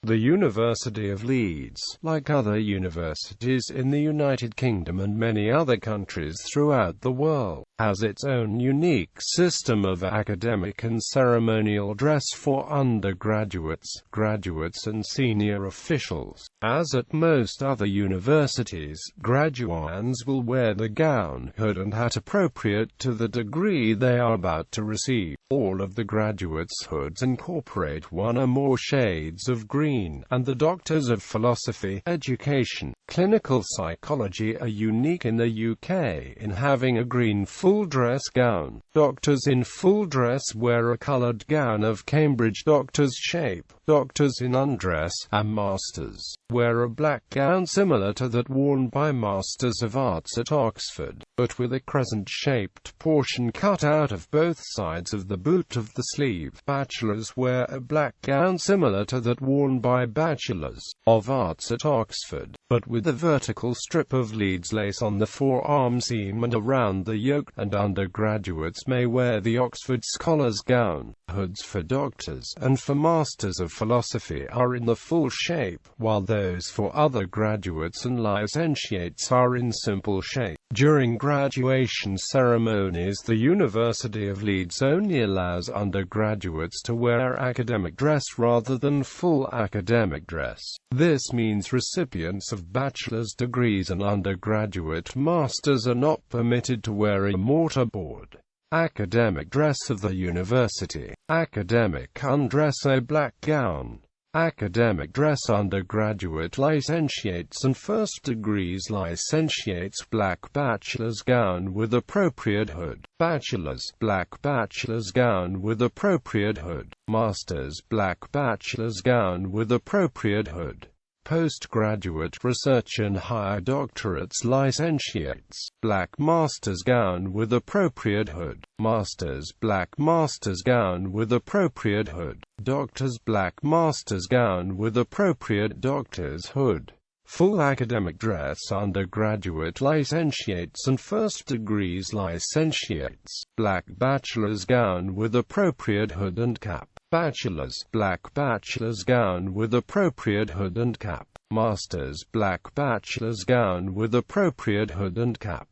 The University of Leeds, like other universities in the United Kingdom and many other countries throughout the world, has its own unique system of academic and ceremonial dress for undergraduates, graduates and senior officials. As at most other universities, graduands will wear the gown, hood and hat appropriate to the degree they are about to receive. All of the graduates' hoods incorporate one or more shades of green, and the doctors of philosophy, education, clinical psychology are unique in the UK in having a green full-dress gown. Doctors in full dress wear a coloured gown of Cambridge doctor's shape. Doctors in undress, and masters, wear a black gown similar to that worn by Masters of Arts at Oxford, but with a crescent-shaped portion cut out of both sides of the boot of the sleeve. Bachelors wear a black gown similar to that worn by Bachelors of Arts at Oxford, but with a vertical strip of Leeds lace on the forearm seam and around the yoke, and undergraduates may wear the Oxford Scholars gown. Hoods for doctors and for Masters of Philosophy are in the full shape, while those for other graduates and licentiates are in simple shape. During graduation ceremonies, the University of Leeds only allows undergraduates to wear academic dress rather than full academic dress. This means recipients of bachelor's degrees and undergraduate masters are not permitted to wear a mortarboard academic dress of the university. Academic undress, a black gown. Academic dress undergraduate licentiates and first degrees licentiates, black bachelor's gown with appropriate hood. Bachelors, black bachelor's gown with appropriate hood. Masters, black bachelor's gown with appropriate hood. Postgraduate research and higher doctorates licentiates, black master's gown with appropriate hood. Masters, black master's gown with appropriate hood. Doctors, black master's gown with appropriate doctor's hood. Full academic dress undergraduate licentiates and first degrees licentiates, black bachelor's gown with appropriate hood and cap. Bachelors, black bachelor's gown with appropriate hood and cap. Masters, black bachelor's gown with appropriate hood and cap.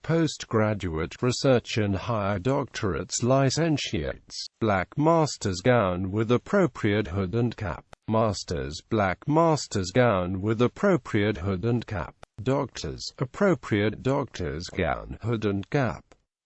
Postgraduate research and higher doctorates licentiates, black master's gown with appropriate hood and cap. Masters, black master's gown with appropriate hood and cap. Doctors, appropriate doctor's gown, hood and cap.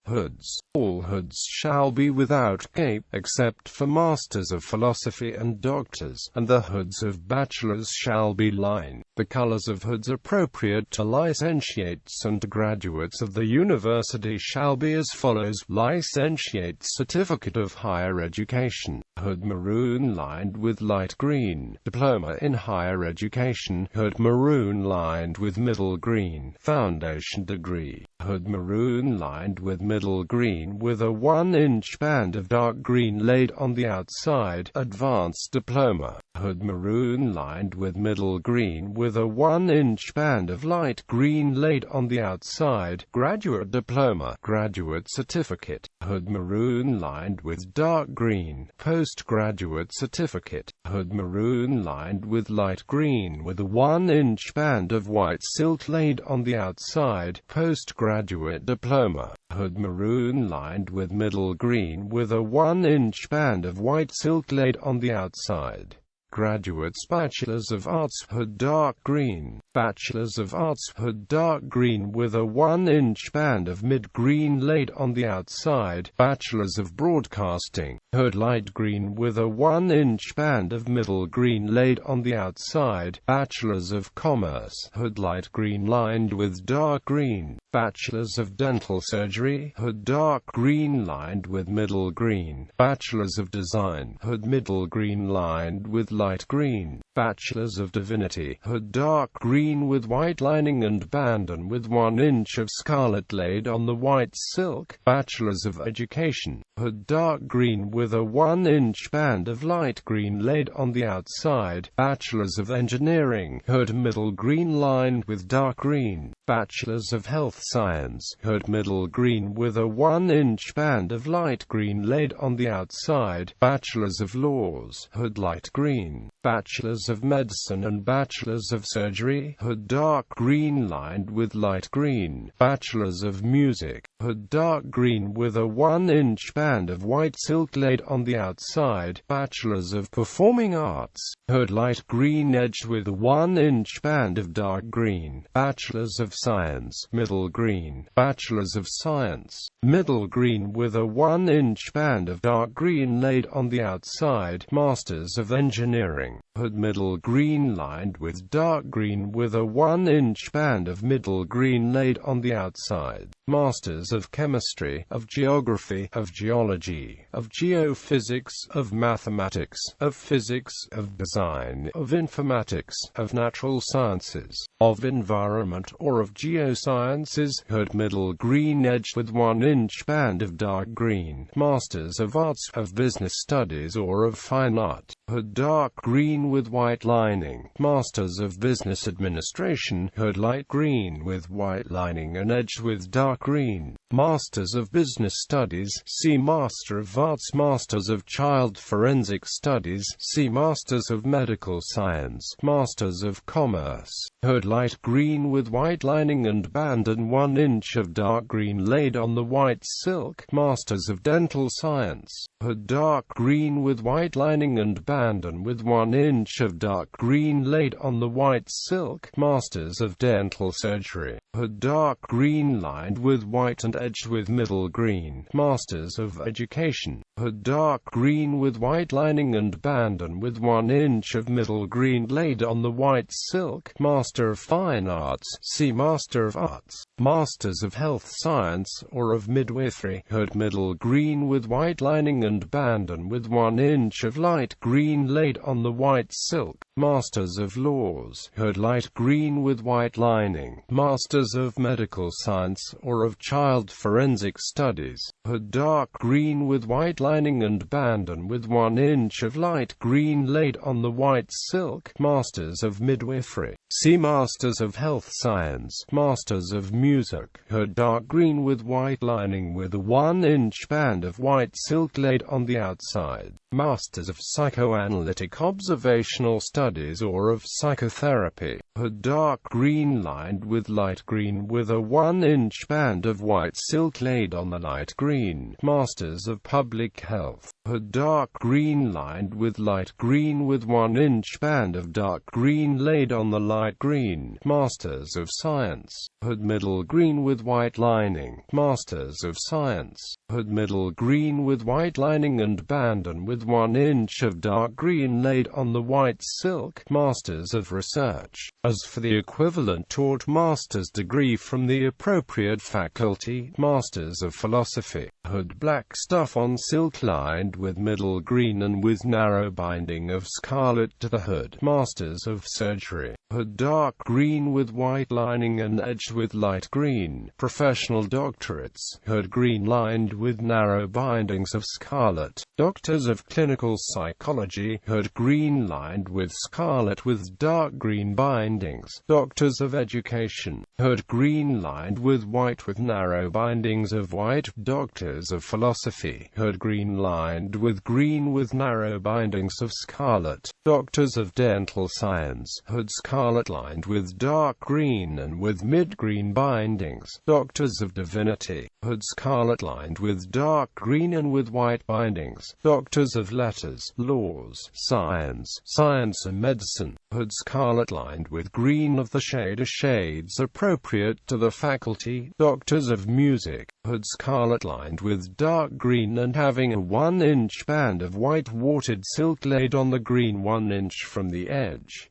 Hoods. All hoods shall be without cape, except for Masters of Philosophy and Doctors, and the hoods of bachelors shall be lined. The colors of hoods appropriate to licentiates and graduates of the university shall be as follows: Licentiate Certificate of Higher Education, hood maroon lined with light green. Diploma in Higher Education, hood maroon lined with middle green. Foundation degree, hood maroon lined with middle green with a 1-inch band of dark green laid on the outside. Advanced diploma, hood maroon lined with middle green with a 1-inch band of light green laid on the outside. Graduate diploma, graduate certificate, hood maroon lined with dark green. Postgraduate certificate, hood maroon lined with light green with a 1-inch band of white silk laid on the outside. Postgraduate diploma, hood maroon lined with middle green with a 1-inch band of white silk laid on the outside. Graduates Bachelors of Arts, hood dark green. Bachelors of Arts, hood dark green with a 1-inch band of mid-green laid on the outside. Bachelors of Broadcasting, hood light green with a 1-inch band of middle green laid on the outside. Bachelors of Commerce, hood light green lined with dark green. Bachelors of Dental Surgery, hood dark green lined with middle green. Bachelors of Design, hood middle green lined with light green. Bachelors of Divinity, hood dark green with white lining and band and with 1 inch of scarlet laid on the white silk. Bachelors of Education, hood dark green with a 1-inch band of light green laid on the outside. Bachelors of Engineering, hood middle green lined with dark green. Bachelors of Health Science, hood middle green with a 1-inch band of light green laid on the outside. Bachelors of Laws, hood light green. Bachelors of Medicine and Bachelors of Surgery, hood dark green lined with light green. Bachelors of Music, hood dark green with a 1-inch band of white silk laid on the outside. Bachelors of Performing Arts, hood light green edged with a 1-inch band of dark green. Bachelors of Science, middle green. Bachelors of Science, middle green with a 1-inch band of dark green laid on the outside. Masters of Engineering, hood middle green lined with dark green with a 1-inch band of middle green laid on the outside. Masters of Chemistry, of Geography, of Geology, of Geophysics, of Mathematics, of Physics, of Design, of Informatics, of Natural Sciences, of Environment or of Geosciences, hood middle green edged with 1-inch band of dark green. Masters of Arts, of Business Studies or of Fine Art, hood dark green with white lining. Masters of Business Administration, hood light green with white lining and edged with dark green. Masters of Business Studies, see Master of Arts. Masters of Child Forensic Studies, see Masters of Medical Science. Masters of Commerce, hood light green with white lining and band and 1-inch of dark green laid on the white silk. Masters of Dental Science, hood dark green with white lining and band and with 1-inch of dark green laid on the white silk. Masters of Dental Surgery, hood dark green lined with white and edged with middle green. Masters of Education, hood dark green with white lining and band and with 1-inch of middle green laid on the white silk. Master of Fine Arts, see Master of Arts. Masters of Health Science or of Midwifery, hood middle green with white lining and band and with 1-inch of light green laid on the white silk. Masters of Laws, hood light green with white lining. Masters of Medical Science or of Child Forensic Studies, hood dark green with white lining and band and with 1-inch of light green laid on the white silk. Masters of Midwifery, see Masters of Health Science. Masters of Music, hood dark green with white lining with a 1-inch band of white silk laid on the outside. Masters of Psychoanalytic Observational Studies or of Psychotherapy, hood dark green lined with light green with a 1-inch band of white silk laid on the light green. Masters of Public Health, hood dark green lined with light green with 1-inch band of dark green laid on the light green. Masters of Science, hood middle green with white lining. Masters of Science, hood middle green with white lining and band and with 1-inch of dark green laid on the white silk. Masters of Research, as for the equivalent taught master's degree from the appropriate faculty. Masters of Philosophy, hood black stuff on silk lined with middle green and with narrow binding of scarlet to the hood. Masters of Surgery, hood dark green with white lining and edged with light green. Professional Doctorates, hood green lined with narrow bindings of scarlet. Doctors of Clinical Psychology, hood green lined with scarlet with dark green bindings. Doctors of Education, hood green lined with white with narrow bindings of white. Doctors of Philosophy, hood green lined with green with narrow bindings of scarlet. Doctors of Dental Science, hood scarlet lined with dark green and with mid-green bindings. Doctors of Divinity, hood scarlet lined with dark green and with white bindings. Doctors of Letters, Laws, Science, Science and Medicine, hood scarlet lined with green of the shade or shades appropriate to the faculty. Doctors of Music, hood scarlet lined with dark green and having a 1-inch band of white watered silk laid on the green 1-inch from the edge.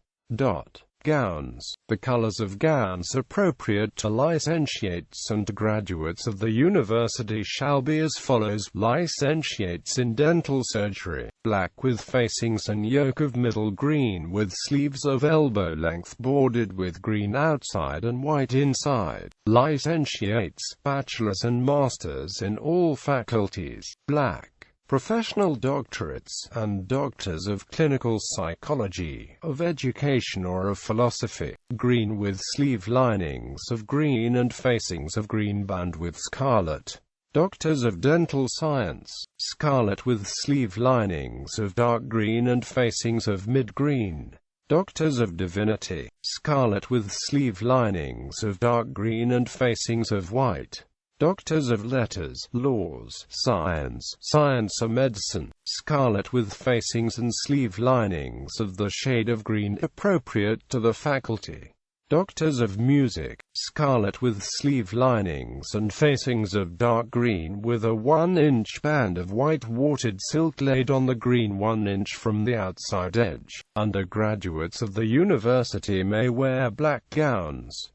Gowns, the colors of gowns appropriate to licentiates and graduates of the university shall be as follows. Licentiates in dental surgery, black with facings and yoke of middle green with sleeves of elbow length bordered with green outside and white inside. Licentiates, bachelors and masters in all faculties, black. Professional doctorates, and doctors of clinical psychology, of education or of philosophy, green with sleeve linings of green and facings of green band with scarlet. Doctors of dental science, scarlet with sleeve linings of dark green and facings of mid-green. Doctors of divinity, scarlet with sleeve linings of dark green and facings of white. Doctors of letters, laws, science or medicine, scarlet with facings and sleeve linings of the shade of green appropriate to the faculty. Doctors of music, scarlet with sleeve linings and facings of dark green with a 1-inch band of white watered silk laid on the green 1 inch from the outside edge. Undergraduates of the university may wear black gowns.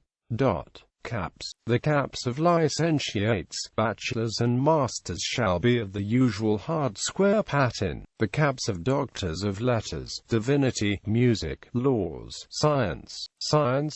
Caps. The caps of licentiates, bachelors and masters shall be of the usual hard square pattern. The caps of doctors of letters, divinity, music, laws, science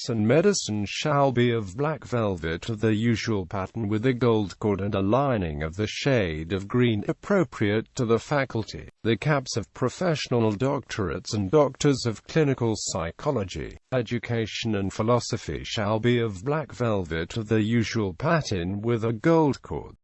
and medicine shall be of black velvet of the usual pattern with a gold cord and a lining of the shade of green appropriate to the faculty. The caps of professional doctorates and doctors of clinical psychology, education and philosophy shall be of black velvet of the usual pattern with a gold cord.